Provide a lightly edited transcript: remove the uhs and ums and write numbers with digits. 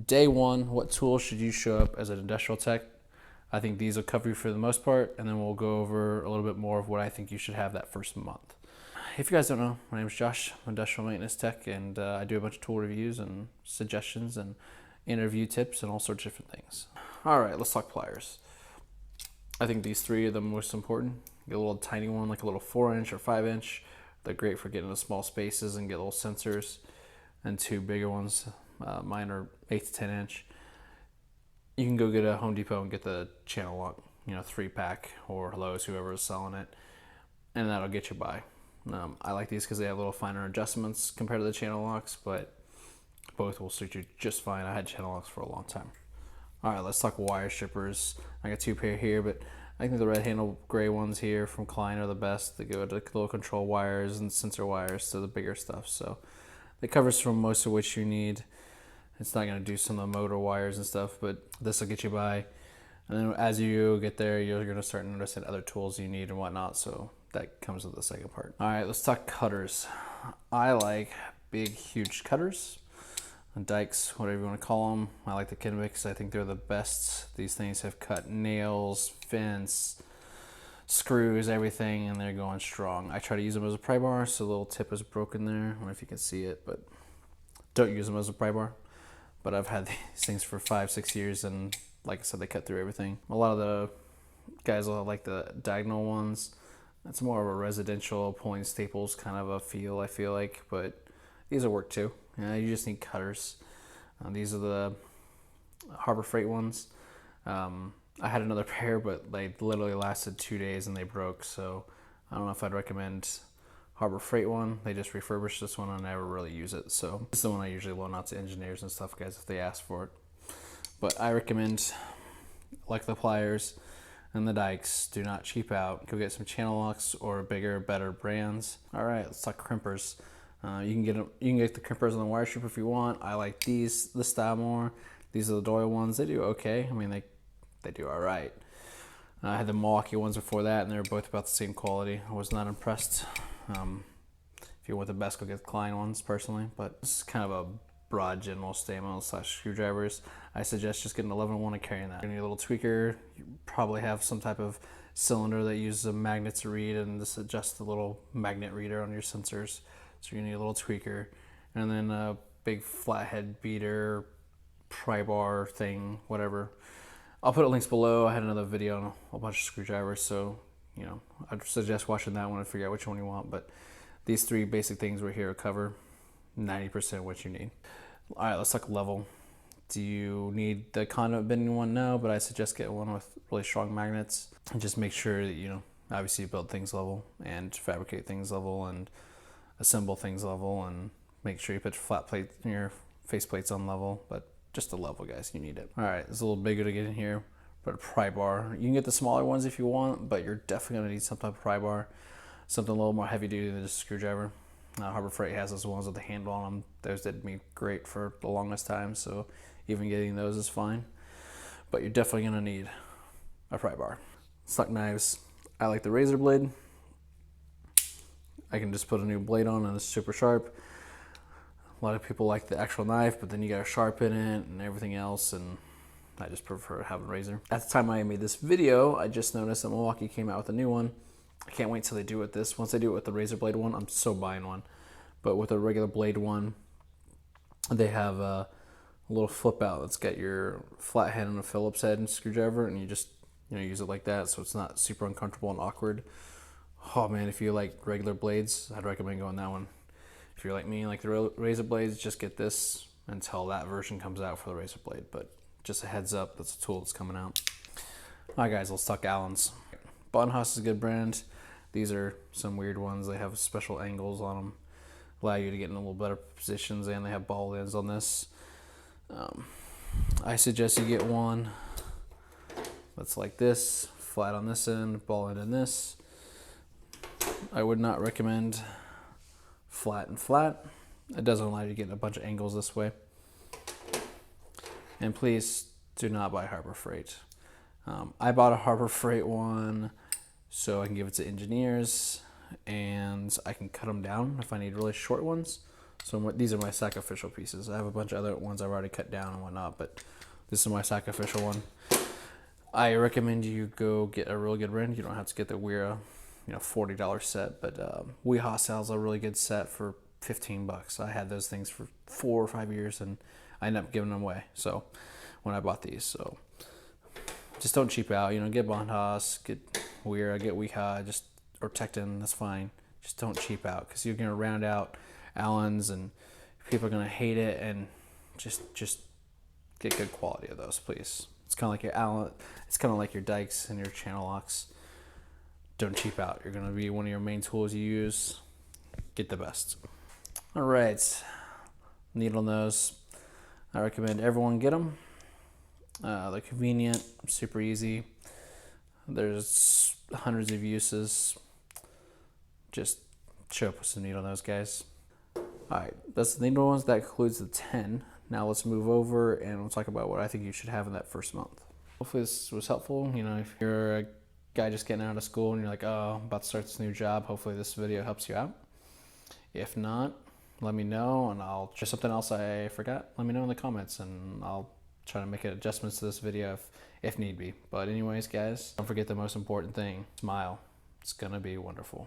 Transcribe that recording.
Day one, what tools should you show up as an industrial tech? I think these will cover you for the most part, and then we'll go over a little bit more of what I think you should have that first month. If you guys don't know, my name is Josh. I'm industrial maintenance tech, and I do a bunch of tool reviews and suggestions and interview tips and all sorts of different things. All right, let's talk pliers. I think these three are the most important. Get a little tiny one, like a little 4-inch or 5-inch. They're great for getting into small spaces and get little sensors. And two bigger ones. Mine are 8 to 10 inch. You can go get a Home Depot and get the channel lock, 3-pack, or Lowe's, whoever is selling it, and that'll get you by. I like these because they have little finer adjustments compared to the channel locks, but both will suit you just fine. I had channel locks for a long time. All right, let's talk wire strippers. I got two pair here, but I think the red handle gray ones here from Klein are the best. They go to little control wires and sensor wires to the bigger stuff. So it covers from most of what you need. It's not going to do some of the motor wires and stuff, but this will get you by. And then as you get there, you're going to start noticing other tools you need and whatnot. So that comes with the second part. All right, let's talk cutters. I like big, huge cutters. Dikes, whatever you want to call them. I like the Kinetics. I think they're the best. These things have cut nails, fence, screws, everything, and they're going strong. I try to use them as a pry bar, so the little tip is broken there. I don't know if you can see it, but don't use them as a pry bar. But I've had these things for 5-6 years, and like I said, they cut through everything. A lot of the guys will like the diagonal ones. That's more of a residential pulling staples kind of a feel, I feel like, but these will work too. You just need cutters. These are the Harbor Freight ones. I had another pair, but they literally lasted 2 days and they broke. So I don't know if I'd recommend Harbor Freight one. They just refurbished this one and I never really use it. So this is the one I usually loan out to engineers and stuff, guys, if they ask for it. But I recommend, like the pliers and the dikes, do not cheap out. Go get some channel locks or bigger, better brands. All right, let's talk crimpers. You can get the crimpers on the wire strip if you want. I like this style more. These are the Doyle ones. They do okay. I mean, they do all right. I had the Milwaukee ones before that, and they were both about the same quality. I was not impressed. If you want the best, go get the Klein ones personally. But this is kind of a broad general statement / screwdrivers. I suggest just getting an 11-1 and carrying that. You need a little tweaker. You probably have some type of cylinder that uses a magnet to read, and this adjusts the little magnet reader on your sensors. So you're gonna need a little tweaker, and then a big flathead beater, pry bar thing, whatever. I'll put links below. I had another video on a bunch of screwdrivers, so I'd suggest watching that one and figure out which one you want. But these three basic things right here cover 90% what you need. All right, let's talk level. Do you need the conduit bending one? No, but I suggest get one with really strong magnets, and just make sure that obviously you build things level and fabricate things level and assemble things level, and make sure you put your flat plate and your face plates on level, but just a level, guys, you need it. All right, it's a little bigger to get in here, but a pry bar. You can get the smaller ones if you want, but you're definitely gonna need some type of pry bar, something a little more heavy duty than just a screwdriver. Harbor Freight has those ones with the handle on them. Those did me great for the longest time, so even getting those is fine. But you're definitely gonna need a pry bar. Stock knives. I like the razor blade. I can just put a new blade on and it's super sharp. A lot of people like the actual knife, but then you gotta sharpen it and everything else, and I just prefer having a razor. At the time I made this video, I just noticed that Milwaukee came out with a new one. I can't wait till they do it with this. Once they do it with the razor blade one, I'm so buying one. But with a regular blade one, they have a little flip out that's got your flathead and a Phillips head and screwdriver, and you just use it like that, so it's not super uncomfortable and awkward. Oh man, if you like regular blades, I'd recommend going that one. If you're like me, like the razor blades, just get this until that version comes out for the razor blade. But just a heads up, that's a tool that's coming out. All right, guys, let's talk Allens. Bonhaus is a good brand. These are some weird ones. They have special angles on them, allow you to get in a little better positions, and they have ball ends on this. I suggest you get one that's like this, flat on this end, ball end in this. I would not recommend flat and flat. It doesn't allow you to get a bunch of angles this way. And please do not buy Harbor Freight. I bought a Harbor Freight one so I can give it to engineers, and I can cut them down if I need really short ones. So these are my sacrificial pieces. I have a bunch of other ones I've already cut down and whatnot, but this is my sacrificial one. I recommend you go get a really good brand. You don't have to get the Weira, $40 set, but Weha sells a really good set for $15. I had those things for 4 or 5 years, and I ended up giving them away. So when I bought these, so just don't cheap out. Get Bondhaus, get Weira, get Weha, or Tekton. That's fine. Just don't cheap out, because you're gonna round out Allens, and people are gonna hate it. And just get good quality of those, please. It's kind of like your Allen. It's kind of like your dikes and your channel locks. Don't cheap out. You're gonna be one of your main tools you use. Get the best. All right, needle nose. I recommend everyone get them. They're convenient, super easy. There's hundreds of uses. Just show up with some needle nose, guys. All right, that's the needle ones. That concludes the 10. Now let's move over and we'll talk about what I think you should have in that first month. Hopefully this was helpful. If you're a guy just getting out of school and you're like, oh, I'm about to start this new job, hopefully this video helps you out. If not, let me know, and I'll try something else I forgot. Let me know in the comments, and I'll try to make adjustments to this video if need be. But anyways, guys, don't forget the most important thing. Smile. It's gonna be wonderful.